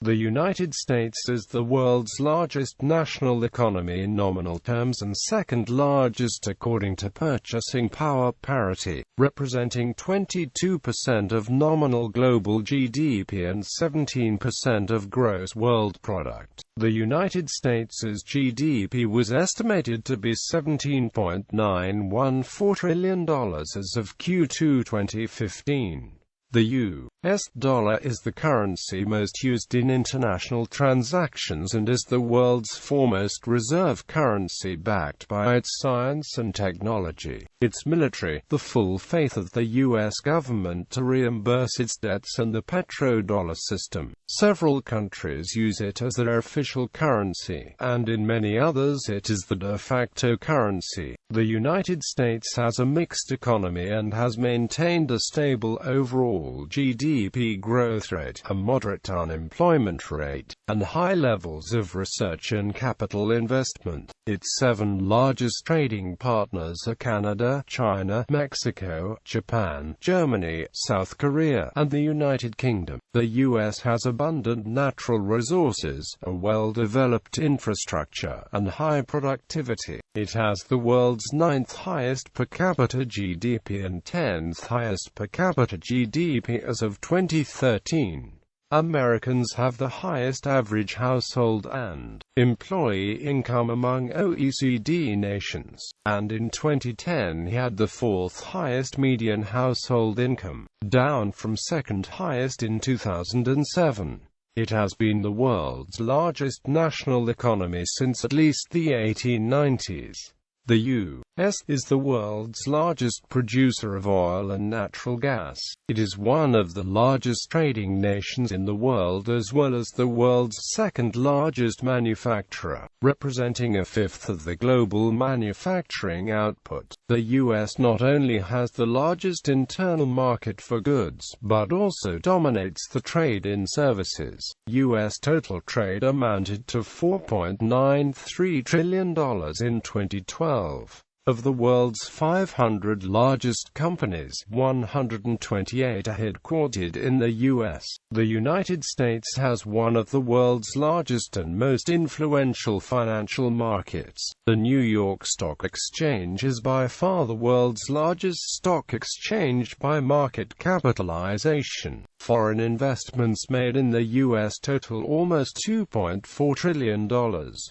The United States is the world's largest national economy in nominal terms and second largest according to purchasing power parity, representing 22% of nominal global GDP and 17% of gross world product. The United States' GDP was estimated to be $17.914 trillion as of Q2 2015. The U.S. dollar is the currency most used in international transactions and is the world's foremost reserve currency backed by its science and technology, its military, the full faith of the U.S. government to reimburse its debts and the petrodollar system. Several countries use it as their official currency, and in many others it is the de facto currency. The United States has a mixed economy and has maintained a stable overall GDP growth rate, a moderate unemployment rate, and high levels of research and capital investment. Its 7 largest trading partners are Canada, China, Mexico, Japan, Germany, South Korea, and the United Kingdom. The U.S. has abundant natural resources, a well-developed infrastructure, and high productivity. It has the world's 9th highest per capita GDP and 10th highest per capita GDP as of 2013. Americans have the highest average household and employee income among OECD nations, and in 2010 had the 4th highest median household income, down from 2nd highest in 2007. It has been the world's largest national economy since at least the 1890s. The U.S. is the world's largest producer of oil and natural gas. It is one of the largest trading nations in the world as well as the world's second largest manufacturer, representing a fifth of the global manufacturing output. The U.S. not only has the largest internal market for goods, but also dominates the trade in services. U.S. total trade amounted to $4.93 trillion in 2012. Of the world's 500 largest companies, 128 are headquartered in the U.S. The United States has one of the world's largest and most influential financial markets. The New York Stock Exchange is by far the world's largest stock exchange by market capitalization. Foreign investments made in the U.S. total almost $2.4 trillion,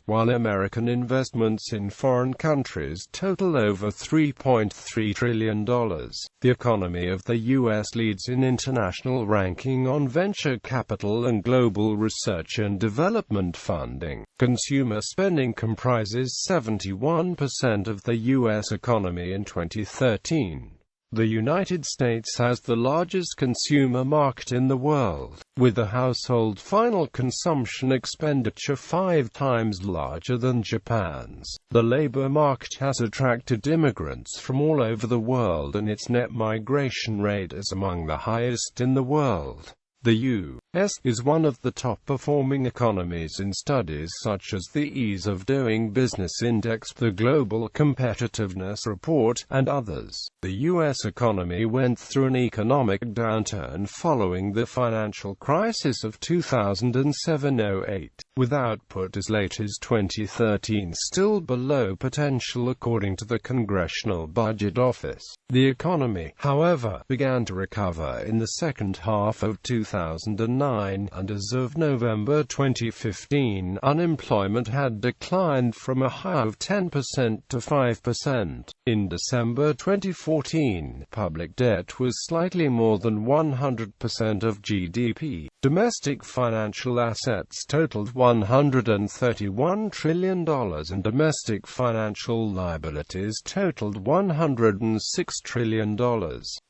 while American investments in foreign countries total over $3.3 trillion. The economy of the U.S. leads in international ranking on venture capital and global research and development funding. Consumer spending comprises 71% of the U.S. economy in 2013. The United States has the largest consumer market in the world, with a household final consumption expenditure 5 times larger than Japan's. The labor market has attracted immigrants from all over the world and its net migration rate is among the highest in the world. The U.S. is one of the top-performing economies in studies such as the Ease of Doing Business Index, the Global Competitiveness Report, and others. The U.S. economy went through an economic downturn following the financial crisis of 2007-08, with output as late as 2013 still below potential according to the Congressional Budget Office. The economy, however, began to recover in the second half of 2009, and as of November 2015, unemployment had declined from a high of 10% to 5%. In December 2014, public debt was slightly more than 100% of GDP. Domestic financial assets totaled $131 trillion and domestic financial liabilities totaled $106 trillion.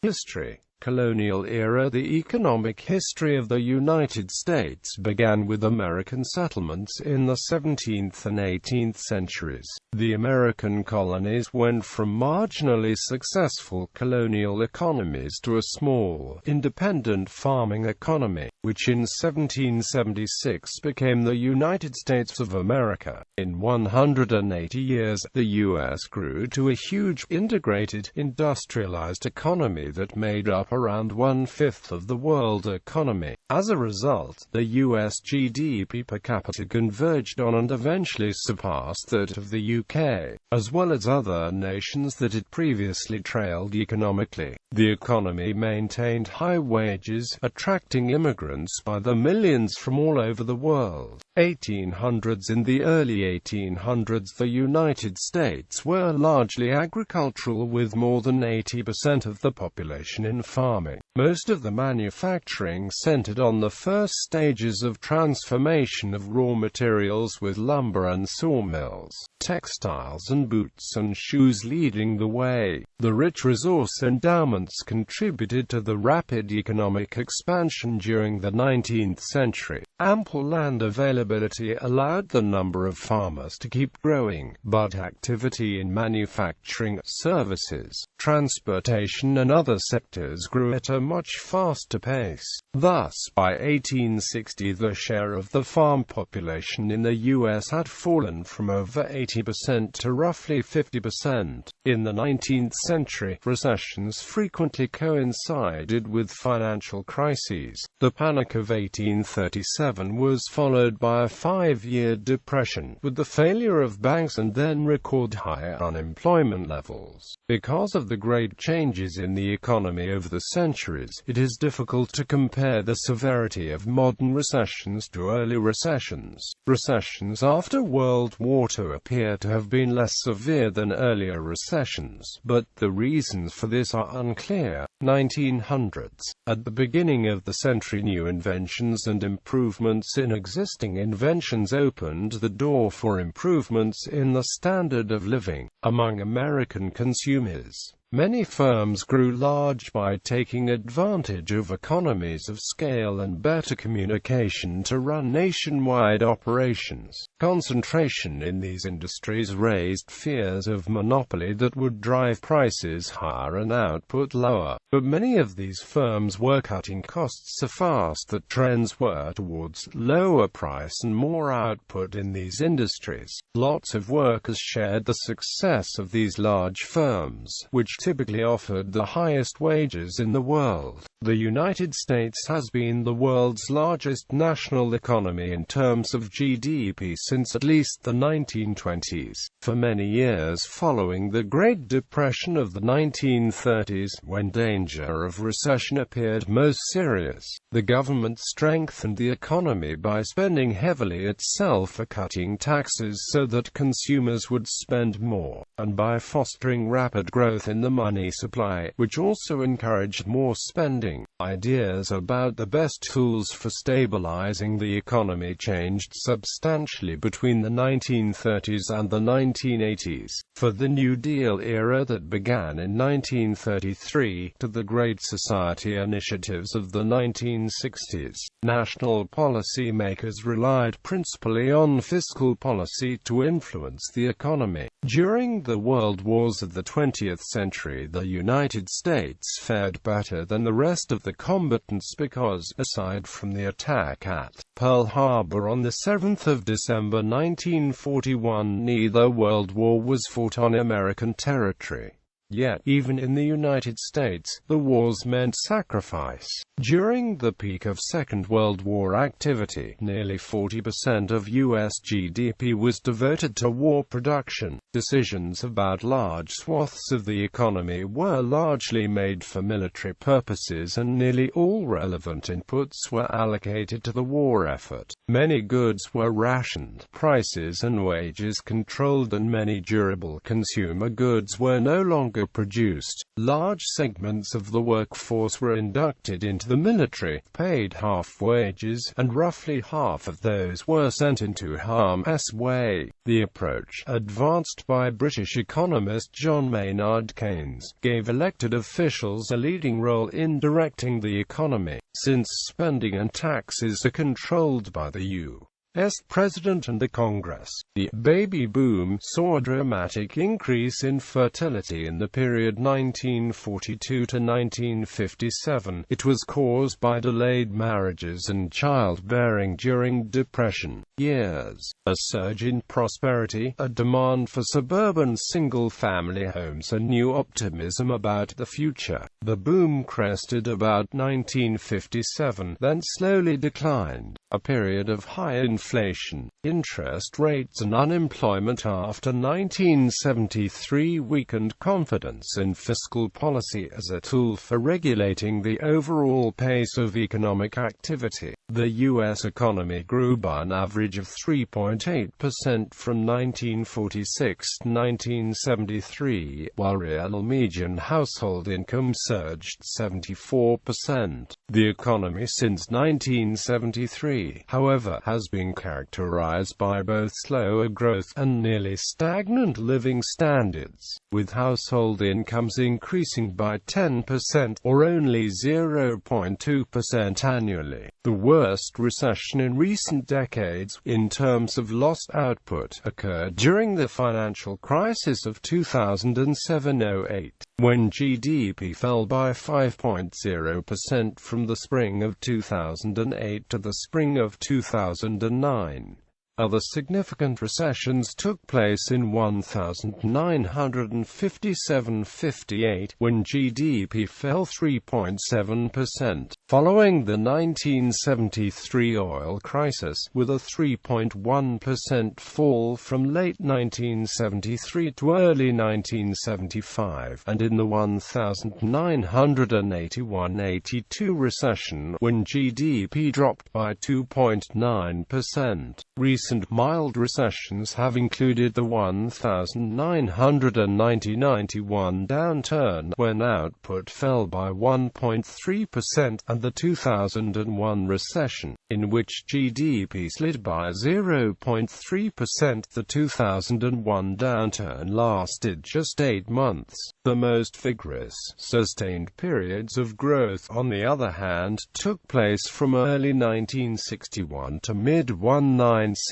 History. Colonial era. The economic history of the United States began with American settlements in the 17th and 18th centuries. The American colonies went from marginally successful colonial economies to a small, independent farming economy, which in 1776 became the United States of America. In 180 years, the U.S. grew to a huge, integrated, industrialized economy that made up up around 1/5 of the world economy. As a result, the US GDP per capita converged on and eventually surpassed that of the UK, as well as other nations that it previously trailed economically. The economy maintained high wages, attracting immigrants by the millions from all over the world. 1800s. In the early 1800s, the United States were largely agricultural, with more than 80% of the population in farming. Most of the manufacturing centered on the first stages of transformation of raw materials, with lumber and sawmills, textiles and boots and shoes leading the way. The rich resource endowments contributed to the rapid economic expansion during the 19th century. Ample land availability allowed the number of farmers to keep growing, but activity in manufacturing, services, transportation and other sectors grew at a much faster pace. Thus, by 1860 the share of the farm population in the U.S. had fallen from over 80% to roughly 50%. In the 19th century, recessions frequently coincided with financial crises. The Panic of 1837 was followed by a 5-year depression, with the failure of banks and then record high unemployment levels. Because of the great changes in the economy over the centuries, it is difficult to compare the severity of modern recessions to early recessions. Recessions after World War II appear to have been less severe than earlier recessions, but the reasons for this are unclear. 1900s. At the beginning of the century, new inventions and improvements in existing inventions opened the door for improvements in the standard of living among American consumers. Many firms grew large by taking advantage of economies of scale and better communication to run nationwide operations. Concentration in these industries raised fears of monopoly that would drive prices higher and output lower. But many of these firms were cutting costs so fast that trends were towards lower price and more output in these industries. Lots of workers shared the success of these large firms, which typically offered the highest wages in the world. The United States has been the world's largest national economy in terms of GDP since at least the 1920s. For many years following the Great Depression of the 1930s, when danger of recession appeared most serious, the government strengthened the economy by spending heavily itself or cutting taxes so that consumers would spend more, and by fostering rapid growth in the money supply, which also encouraged more spending. Ideas about the best tools for stabilizing the economy changed substantially between the 1930s and the 1980s. For the New Deal era that began in 1933 to the Great Society initiatives of the 1960s, national policy makers relied principally on fiscal policy to influence the economy. During the world wars of the 20th century, the United States fared better than the rest of the combatants because, aside from the attack at Pearl Harbor on the 7th of December 1941, neither World War was fought on American territory. Yet, even in the United States, the wars meant sacrifice. During the peak of Second World War activity, nearly 40% of U.S. GDP was devoted to war production. Decisions about large swaths of the economy were largely made for military purposes, and nearly all relevant inputs were allocated to the war effort. Many goods were rationed, prices and wages controlled, and many durable consumer goods were no longer produced. Large segments of the workforce were inducted into the military, paid half wages, and roughly half of those were sent into harm's way. The approach, advanced by British economist John Maynard Keynes, gave elected officials a leading role in directing the economy, since spending and taxes are controlled by the U. U.S. President and the Congress. The baby boom saw a dramatic increase in fertility in the period 1942 to 1957. It was caused by delayed marriages and childbearing during Depression years, a surge in prosperity, a demand for suburban single-family homes, and new optimism about the future. The boom crested about 1957, then slowly declined. A period of high inflation, interest rates and unemployment after 1973 weakened confidence in fiscal policy as a tool for regulating the overall pace of economic activity. The U.S. economy grew by an average of 3.8% from 1946 to 1973, while real median household income surged 74%. The economy since 1973, however, has been characterized by both slower growth and nearly stagnant living standards, with household incomes increasing by 10% or only 0.2% annually. The worst recession in recent decades, in terms of lost output, occurred during the financial crisis of 2007-08, when GDP fell by 5.0% from the spring of 2008 to the spring of 2009. Other significant recessions took place in 1957-58, when GDP fell 3.7%, following the 1973 oil crisis, with a 3.1% fall from late 1973 to early 1975, and in the 1981-82 recession, when GDP dropped by 2.9%. Recent mild recessions have included the 1990-91 downturn, when output fell by 1.3%, and the 2001 recession, in which GDP slid by 0.3%. The 2001 downturn lasted just 8 months. The most vigorous, sustained periods of growth, on the other hand, took place from early 1961 to mid-1969,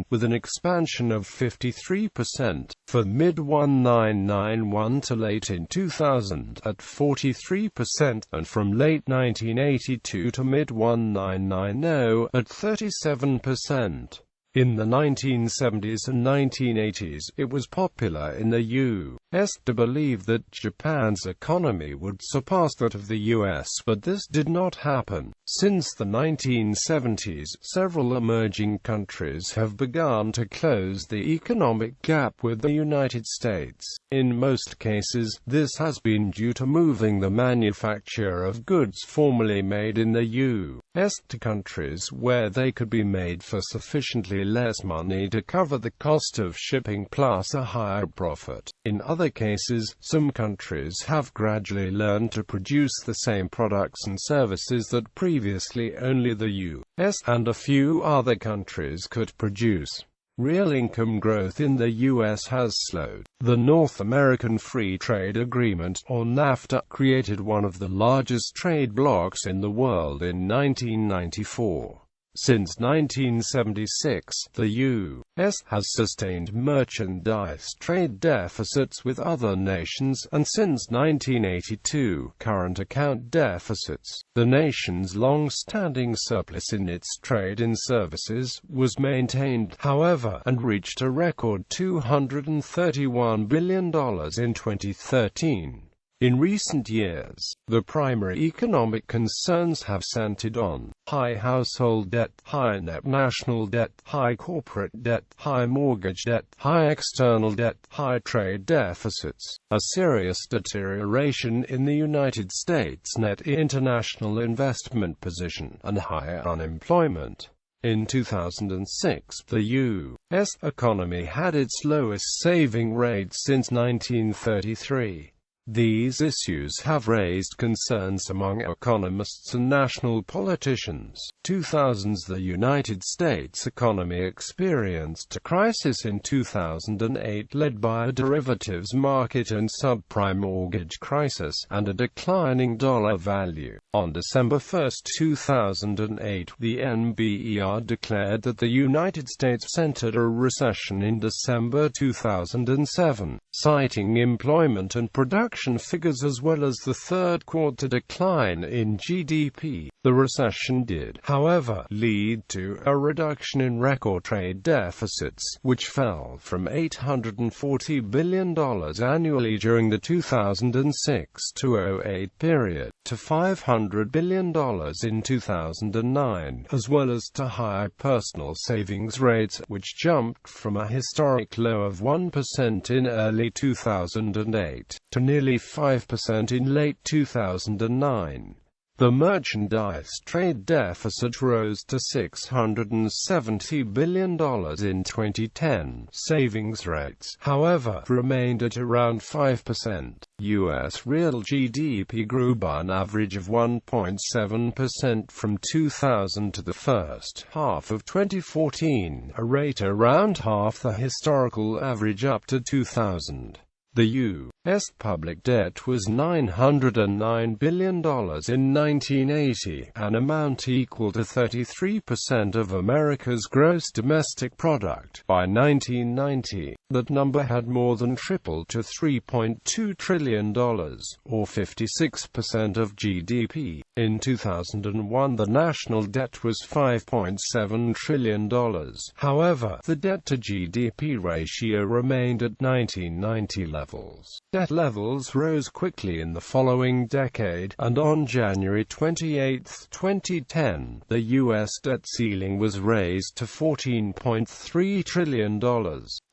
with an expansion of 53%, for mid-1991 to late in 2000 at 43%, and from late 1982 to mid-1990 at 37%. In the 1970s and 1980s, it was popular in the U.S. to believe that Japan's economy would surpass that of the U.S., but this did not happen. Since the 1970s, several emerging countries have begun to close the economic gap with the United States. In most cases, this has been due to moving the manufacture of goods formerly made in the U.S. to countries where they could be made for sufficiently less money to cover the cost of shipping plus a higher profit. In other cases, some countries have gradually learned to produce the same products and services that previously only the U.S. and a few other countries could produce. Real income growth in the U.S. has slowed. The North American Free Trade Agreement, or NAFTA, created one of the largest trade blocs in the world in 1994. Since 1976, the U.S. has sustained merchandise trade deficits with other nations, and since 1982, current account deficits. The nation's long-standing surplus in its trade in services was maintained, however, and reached a record $231 billion in 2013. In recent years, the primary economic concerns have centered on high household debt, high net national debt, high corporate debt, high mortgage debt, high external debt, high trade deficits, a serious deterioration in the United States net international investment position, and higher unemployment. In 2006, the U.S. economy had its lowest saving rate since 1933. These issues have raised concerns among economists and national politicians. 2000s The United States economy experienced a crisis in 2008 led by a derivatives market and subprime mortgage crisis, and a declining dollar value. On December 1, 2008, the NBER declared that the United States entered a recession in December 2007, citing employment and production figures as well as the third quarter decline in GDP. The recession did, however, lead to a reduction in record trade deficits, which fell from $840 billion annually during the 2006-08 period, to $500 billion in 2009, as well as to high personal savings rates, which jumped from a historic low of 1% in early 2008, to nearly 5% in late 2009. The merchandise trade deficit rose to $670 billion in 2010. Savings rates, however, remained at around 5%. U.S. real GDP grew by an average of 1.7% from 2000 to the first half of 2014, a rate around half the historical average up to 2000. The U.S. public debt was $909 billion in 1980, an amount equal to 33% of America's gross domestic product. By 1990, that number had more than tripled to $3.2 trillion, or 56% of GDP. In 2001, the national debt was $5.7 trillion. However, the debt-to-GDP ratio remained at 1990 levels. Debt levels rose quickly in the following decade, and on January 28, 2010, the U.S. debt ceiling was raised to $14.3 trillion.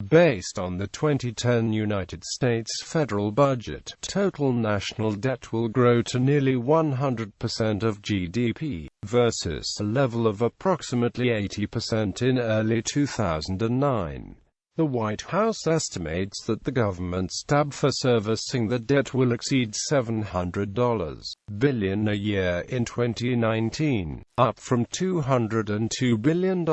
Based on the 2010 United States federal budget, total national debt will grow to nearly 100% of GDP, versus a level of approximately 80% in early 2009. The White House estimates that the government's tab for servicing the debt will exceed $700 billion a year in 2019, up from $202 billion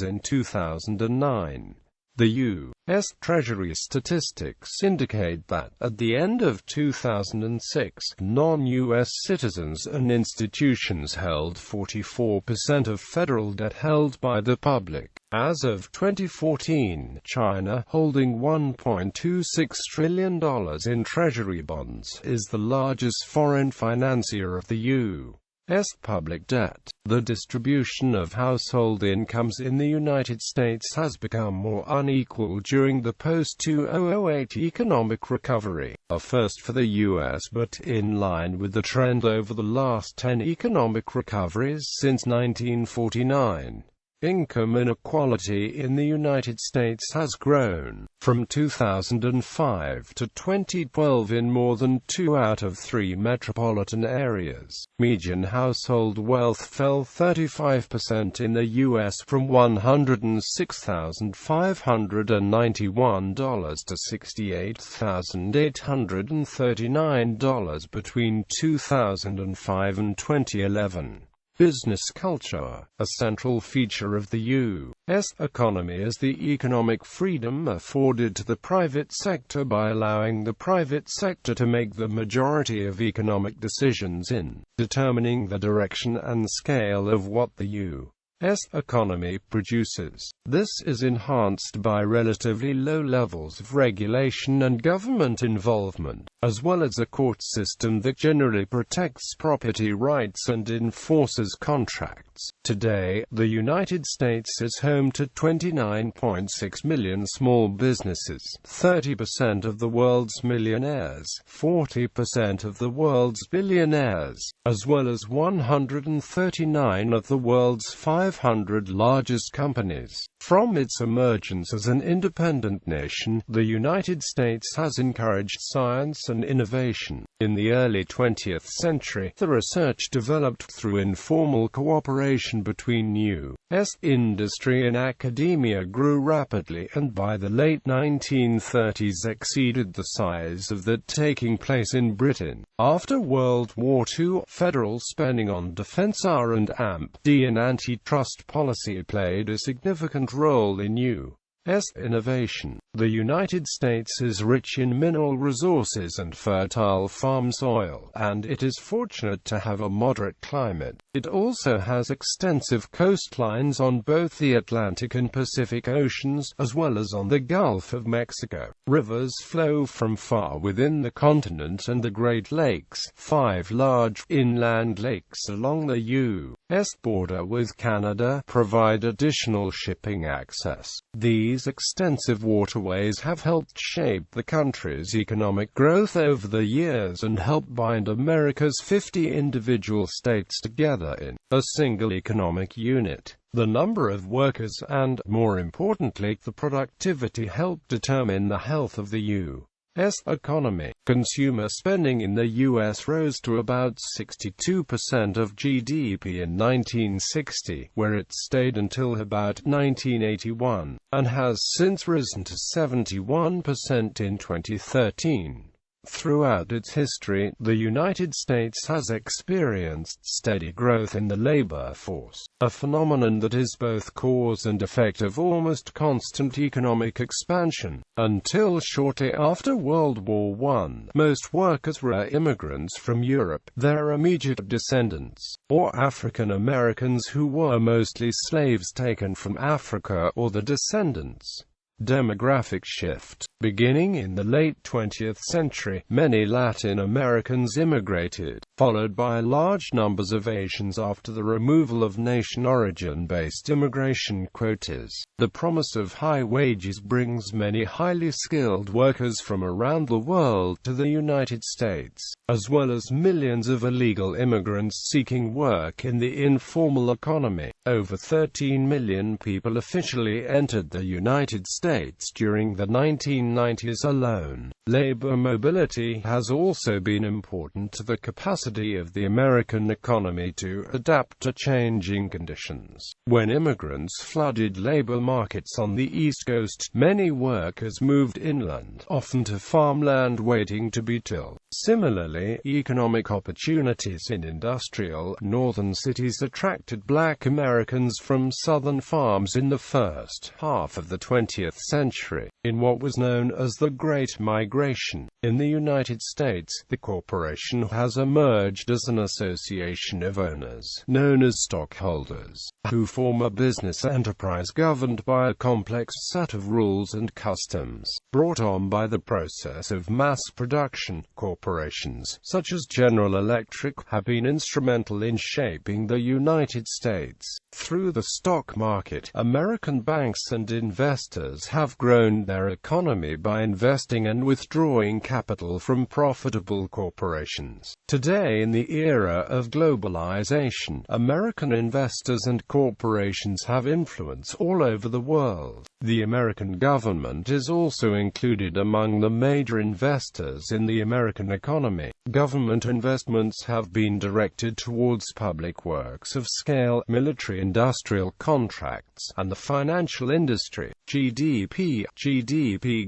in 2009. The U.S. Treasury statistics indicate that, at the end of 2006, non-U.S. citizens and institutions held 44% of federal debt held by the public. As of 2014, China, holding $1.26 trillion in Treasury bonds, is the largest foreign financier of the U.S. public debt. The distribution of household incomes in the United States has become more unequal during the post-2008 economic recovery, a first for the U.S. but in line with the trend over the last 10 economic recoveries since 1949. Income inequality in the United States has grown, from 2005 to 2012 in more than 2 out of 3 metropolitan areas. Median household wealth fell 35% in the U.S. from $106,591 to $68,839 between 2005 and 2011. Business culture, a central feature of the U.S. economy, is the economic freedom afforded to the private sector by allowing the private sector to make the majority of economic decisions in determining the direction and scale of what the U.S. economy produces. This is enhanced by relatively low levels of regulation and government involvement, as well as a court system that generally protects property rights and enforces contracts. Today, the United States is home to 29.6 million small businesses, 30% of the world's millionaires, 40% of the world's billionaires, as well as 139 of the world's 500 largest companies. From its emergence as an independent nation, the United States has encouraged science and innovation. In the early 20th century, the research developed through informal cooperation between U.S. industry and academia grew rapidly, and by the late 1930s exceeded the size of that taking place in Britain. After World War II, federal spending on defense R&D and antitrust policy played a significant role in U.S. innovation. The United States is rich in mineral resources and fertile farm soil, and it is fortunate to have a moderate climate. It also has extensive coastlines on both the Atlantic and Pacific Oceans, as well as on the Gulf of Mexico. Rivers flow from far within the continent, and the Great Lakes, 5 large inland lakes along the U.S. border with Canada, provide additional shipping access. These extensive waterways have helped shape the country's economic growth over the years and help bind America's 50 individual states together in a single economic unit. The number of workers and, more importantly, the productivity help determine the health of the U.S. economy. Consumer spending in the U.S. rose to about 62% of GDP in 1960, where it stayed until about 1981, and has since risen to 71% in 2013. Throughout its history, the United States has experienced steady growth in the labor force, a phenomenon that is both cause and effect of almost constant economic expansion. Until shortly after World War I, most workers were immigrants from Europe, their immediate descendants, or African Americans who were mostly slaves taken from Africa, or the descendants. Demographic shift. Beginning in the late 20th century, many Latin Americans immigrated, followed by large numbers of Asians after the removal of nation origin-based immigration quotas. The promise of high wages brings many highly skilled workers from around the world to the United States, as well as millions of illegal immigrants seeking work in the informal economy. Over 13 million people officially entered the United States during the 1990s alone. Labor mobility has also been important to the capacity of the American economy to adapt to changing conditions. When immigrants flooded labor markets on the East Coast, many workers moved inland, often to farmland waiting to be tilled. Similarly, economic opportunities in industrial, northern cities attracted black Americans from southern farms in the first half of the 20th century. In what was known as the Great Migration in the United States, the corporation has emerged as an association of owners, known as stockholders, who form a business enterprise governed by a complex set of rules and customs, brought on by the process of mass production. Corporations, such as General Electric, have been instrumental in shaping the United States. Through the stock market, American banks and investors have grown their economy by investing and withdrawing capital from profitable corporations. Today, in the era of globalization, American investors and corporations have influence all over the world. The American government is also included among the major investors in the American economy. Government investments have been directed towards public works of scale, military-industrial contracts, and the financial industry. GDP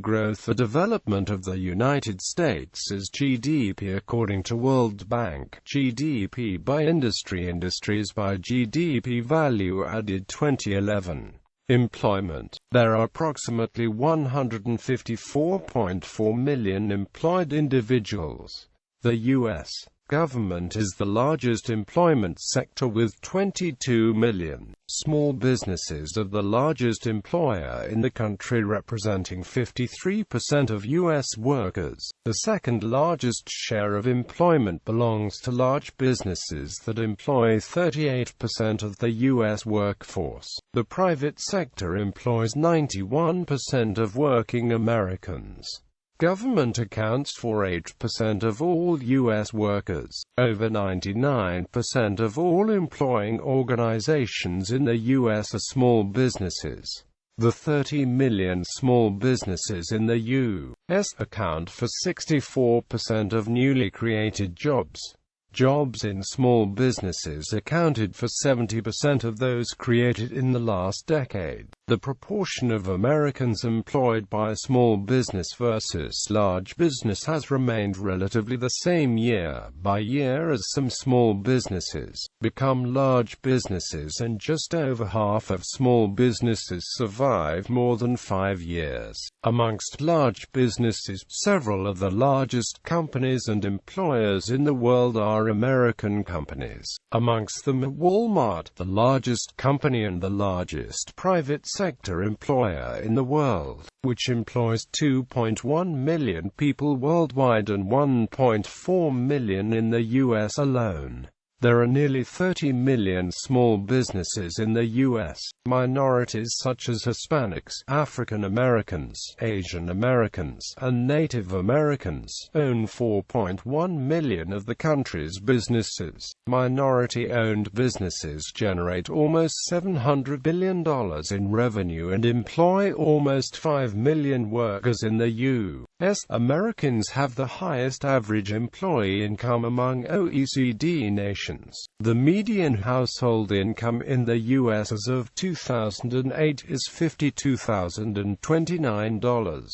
growth. The development of the United States is GDP according to World Bank. GDP by industry. Industries by GDP value added 2011. Employment. There are approximately 154.4 million employed individuals. The U.S. government is the largest employment sector with 22 million. Small businesses are the largest employer in the country, representing 53% of U.S. workers. The second largest share of employment belongs to large businesses that employ 38% of the U.S. workforce. The private sector employs 91% of working Americans. Government accounts for 8% of all U.S. workers. Over 99% of all employing organizations in the U.S. are small businesses. The 30 million small businesses in the U.S. account for 64% of newly created jobs. Jobs in small businesses accounted for 70% of those created in the last decade. The proportion of Americans employed by small business versus large business has remained relatively the same year by year as some small businesses become large businesses, and just over half of small businesses survive more than 5 years. Amongst large businesses, several of the largest companies and employers in the world are American companies. Amongst them are Walmart, the largest company and the largest private sector employer in the world, which employs 2.1 million people worldwide and 1.4 million in the U.S. alone. There are nearly 30 million small businesses in the U.S. Minorities such as Hispanics, African Americans, Asian Americans, and Native Americans own 4.1 million of the country's businesses. Minority-owned businesses generate almost $700 billion in revenue and employ almost 5 million workers in the U.S. Americans have the highest average employee income among OECD nations. The median household income in the U.S. as of 2008 is $52,029.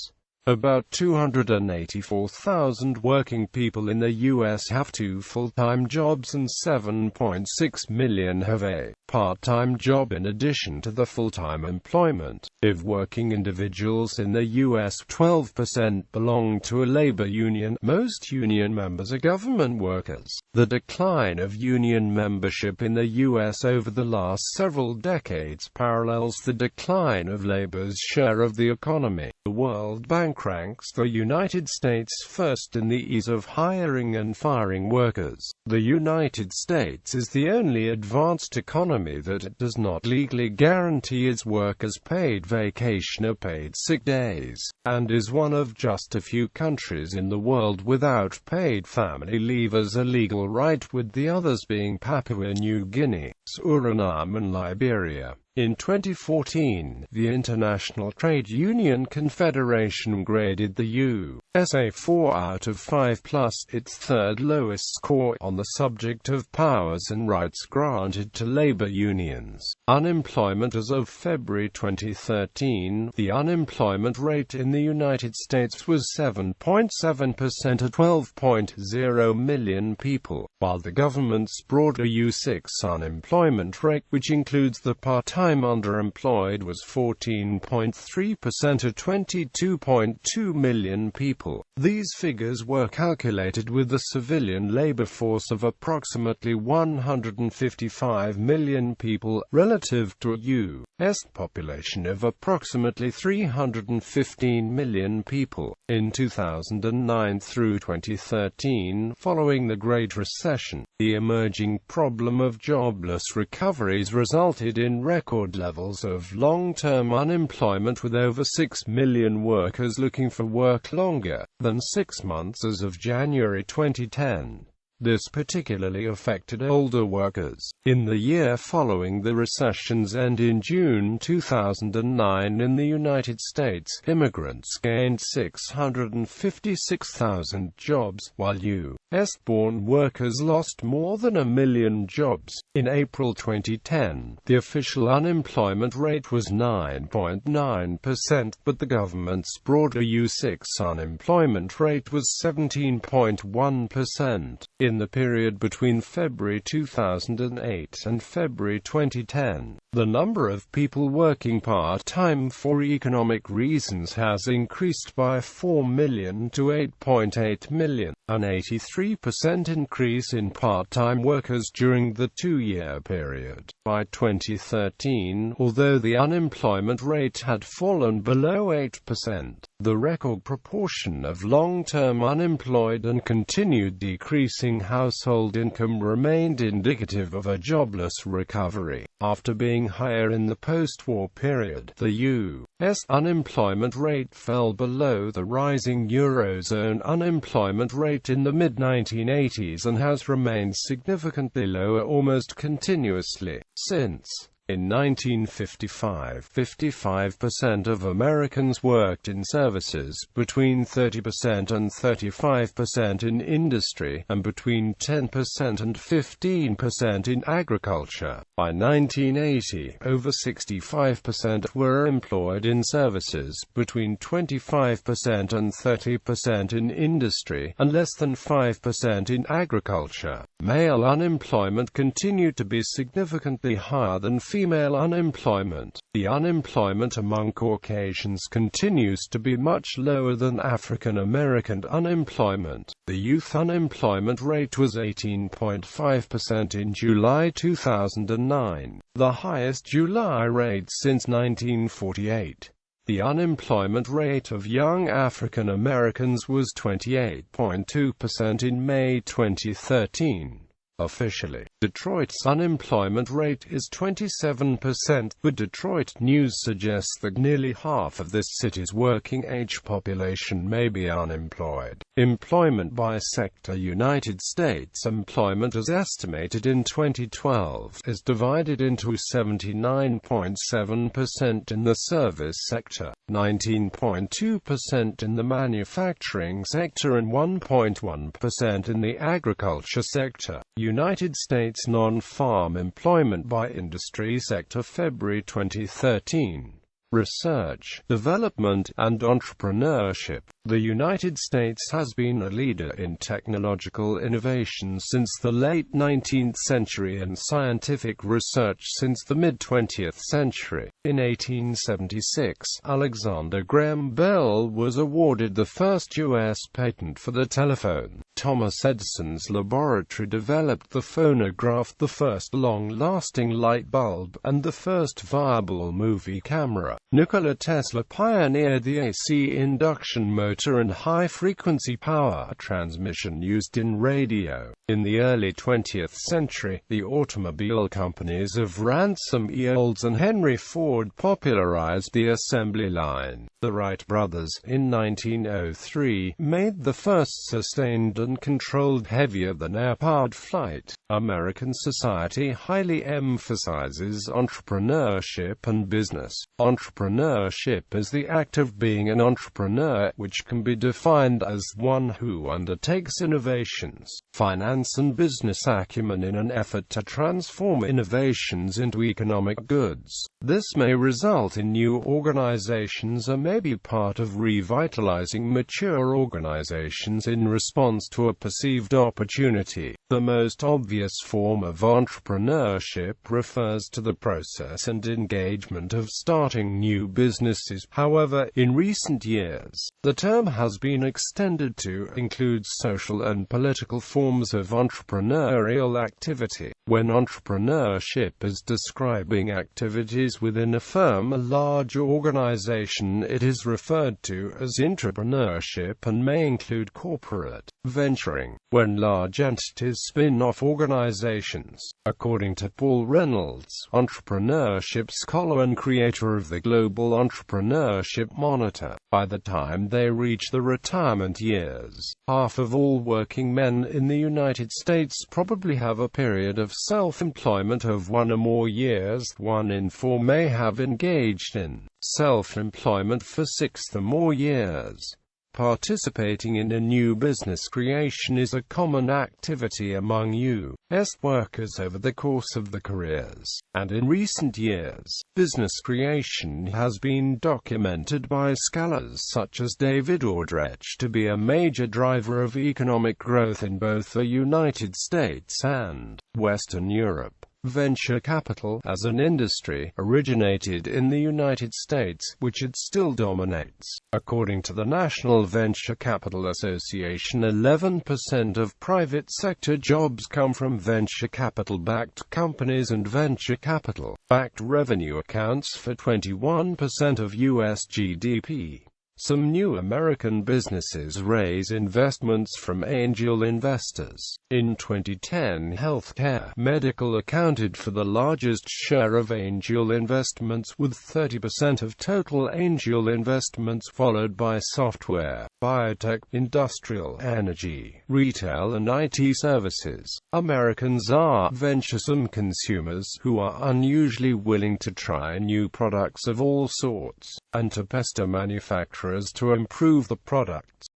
About 284,000 working people in the U.S. have 2 full-time jobs and 7.6 million have a part-time job in addition to the full-time employment. Of working individuals in the U.S., 12% belong to a labor union. Most union members are government workers. The decline of union membership in the U.S. over the last several decades parallels the decline of labor's share of the economy. The World Bank ranks the United States first in the ease of hiring and firing workers. The United States is the only advanced economy that does not legally guarantee its workers paid vacation or paid sick days, and is one of just a few countries in the world without paid family leave as a legal right, with the others being Papua New Guinea, Suriname and Liberia. In 2014, the International Trade Union Confederation graded the USA 4 out of 5 plus, its third lowest score, on the subject of powers and rights granted to labor unions. Unemployment as of February 2013, the unemployment rate in the United States was 7.7% at 12.0 million people, while the government's broader U6 unemployment rate, which includes the part-time underemployed, was 14.3% at 22.2 million people. These figures were calculated with the civilian labor force of approximately 155 million people, relative to a U.S. population of approximately 315 million people. In 2009 through 2013, following the Great Recession, the emerging problem of jobless recoveries resulted in record levels of long-term unemployment, with over 6 million workers looking for work longer than 6 months as of January 2010. This particularly affected older workers. In the year following the recession's end in June 2009 in the United States, immigrants gained 656,000 jobs, while U.S.-born workers lost more than 1 million jobs. In April 2010, the official unemployment rate was 9.9%, but the government's broader U6 unemployment rate was 17.1%. In the period between February 2008 and February 2010, the number of people working part-time for economic reasons has increased by 4 million to 8.8 million, an 83% increase in part-time workers during the 2-year period. By 2013, although the unemployment rate had fallen below 8%, the record proportion of long-term unemployed and continued decreasing household income remained indicative of a jobless recovery. After being higher in the post-war period, the U.S. unemployment rate fell below the rising Eurozone unemployment rate in the mid-1980s and has remained significantly lower almost continuously since. In 1955, 55% of Americans worked in services, between 30% and 35% in industry, and between 10% and 15% in agriculture. By 1980, over 65% were employed in services, between 25% and 30% in industry, and less than 5% in agriculture. Male unemployment continued to be significantly higher than female unemployment. The unemployment among Caucasians continues to be much lower than African American unemployment. The youth unemployment rate was 18.5% in July 2009, the highest July rate since 1948. The unemployment rate of young African Americans was 28.2% in May 2013. Officially, Detroit's unemployment rate is 27%, but Detroit News suggests that nearly half of this city's working-age population may be unemployed. Employment by sector. United States employment as estimated in 2012 is divided into 79.7% in the service sector, 19.2% in the manufacturing sector and 1.1% in the agriculture sector. United States non-farm employment by industry sector. February 2013. Research, development, and entrepreneurship. The United States has been a leader in technological innovation since the late 19th century and scientific research since the mid-20th century. In 1876, Alexander Graham Bell was awarded the first U.S. patent for the telephone. Thomas Edison's laboratory developed the phonograph, the first long-lasting light bulb, and the first viable movie camera. Nikola Tesla pioneered the AC induction motor and high-frequency power transmission used in radio. In the early 20th century, the automobile companies of Ransom E. Olds and Henry Ford popularized the assembly line. The Wright brothers, in 1903, made the first sustained and controlled heavier-than-air-powered flight. American society highly emphasizes entrepreneurship and business. Entrepreneurship is the act of being an entrepreneur, which can be defined as one who undertakes innovations, finance and business acumen in an effort to transform innovations into economic goods. This may result in new organizations or may be part of revitalizing mature organizations in response to a perceived opportunity. The most obvious form of entrepreneurship refers to the process and engagement of starting new businesses. However, in recent years, the term has been extended to include social and political forms of entrepreneurial activity. When entrepreneurship is describing activities within a firm or large organization, it is referred to as intrapreneurship and may include corporate venturing, when large entities spin off organizations. According to Paul Reynolds, entrepreneurship scholar and creator of the Global Entrepreneurship Monitor, by the time they reach the retirement years, half of all working men in the United States probably have a period of self-employment of 1 or more years. 1 in 4 may have engaged in self-employment for 6 or more years. Participating in a new business creation is a common activity among U.S. workers over the course of their careers, and in recent years, business creation has been documented by scholars such as David Aldrich to be a major driver of economic growth in both the United States and Western Europe. Venture capital, as an industry, originated in the United States, which it still dominates. According to the National Venture Capital Association, 11% of private sector jobs come from venture capital-backed companies, and venture capital-backed revenue accounts for 21% of U.S. GDP. Some new American businesses raise investments from angel investors. In 2010, healthcare, medical accounted for the largest share of angel investments with 30% of total angel investments, followed by software, biotech, industrial, energy, retail and IT services. Americans are venturesome consumers who are unusually willing to try new products of all sorts, and to pester manufacturers to improve the products.